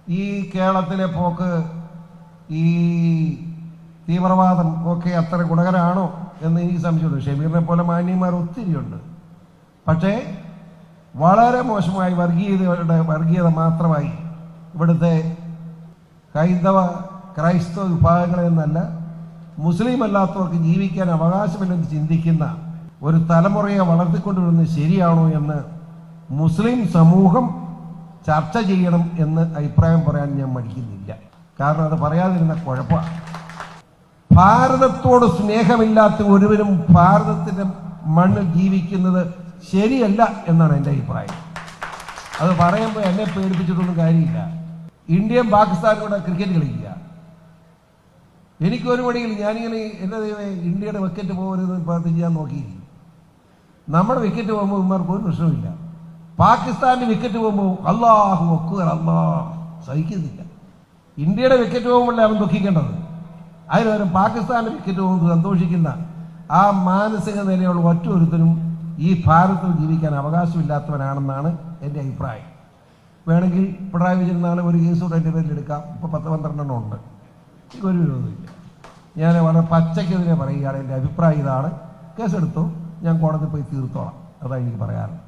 ഈ കേരളത്തിലെ പോക്ക് ഈ തീവ്രവാദം ഒക്കെ അത്ര ഗുണകരമാണോ എന്ന് എനിക്ക് സംശയമുണ്ട്. ഷമീറിനെ പോലെ മാന്യന്മാർ ഒത്തിരിയുണ്ട്. പക്ഷേ വളരെ മോശമായി വർഗീയത മാത്രമായി ഇവിടുത്തെ ക്രൈസ്തവ വിഭാഗങ്ങളെ എന്നല്ല മുസ്ലിം അല്ലാത്തവർക്ക് ജീവിക്കാൻ അവകാശമില്ലെന്ന് ചിന്തിക്കുന്ന ഒരു തലമുറയെ വളർത്തിക്കൊണ്ടുവരുന്നത് ശരിയാണോ എന്ന് മുസ്ലിം സമൂഹം ചർച്ച ചെയ്യണം എന്ന് അഭിപ്രായം പറയാൻ ഞാൻ മടിക്കുന്നില്ല. കാരണം അത് പറയാതിരുന്ന കുഴപ്പമാണ്. ഭാരതത്തോട് സ്നേഹമില്ലാത്ത ഒരുവരും ഭാരതത്തിന്റെ മണ്ണിൽ ജീവിക്കുന്നത് ശരിയല്ല എന്നാണ് എൻ്റെ അഭിപ്രായം. അത് പറയുമ്പോൾ എന്നെ പേടിപ്പിച്ചിട്ടൊന്നും കാര്യമില്ല. ഇന്ത്യയും പാകിസ്ഥാനും കൂടെ ക്രിക്കറ്റ് കളിക്കുക. എനിക്കൊരു മണിയിൽ ഞാനിങ്ങനെ എൻ്റെ ദൈവമേ ഇന്ത്യയുടെ വിക്കറ്റ് പോകരുതെന്ന് പ്രാർത്ഥിച്ച് ഞാൻ നോക്കിയിരിക്കും. നമ്മുടെ വിക്കറ്റ് പോകുമ്പോൾ ഇവന്മാർക്ക് ഒരു പ്രശ്നമില്ല. പാകിസ്ഥാന്റെ വിക്കറ്റ് പോകുമ്പോൾ അല്ലാഹു അക്ബർ അല്ലാഹ് സഹിക്കുന്നില്ല. ഇന്ത്യയുടെ വിക്കറ്റ് പോകുമ്പോഴല്ലേ അവൻ ദുഃഖിക്കേണ്ടത്. അതിനുപകരം പാകിസ്ഥാന്റെ വിക്കറ്റ് പോകുമ്പോൾ സന്തോഷിക്കുന്ന ആ മാനസിക നിലയുള്ള ഒറ്റൊരുത്തരും ഈ ഭാരതത്തിൽ ജീവിക്കാൻ അവകാശമില്ലാത്തവനാണെന്നാണ് എൻ്റെ അഭിപ്രായം. വേണമെങ്കിൽ പിണറായി വിജയൻ നാളെ ഒരു കേസ് കൂടെ എൻ്റെ പേരിൽ എടുക്കാം. ഇപ്പോൾ 10-12 ഉണ്ട്. ഒരു വിരോധമില്ല. ഞാൻ വളരെ പച്ചയ്ക്കെതിരെ പറയുകയാണ്. എൻ്റെ അഭിപ്രായം ഇതാണ്. കേസെടുത്തു, ഞാൻ കോടതി പോയി തീർത്തോളാം. അതാണ് എനിക്ക് പറയാറുള്ളത്.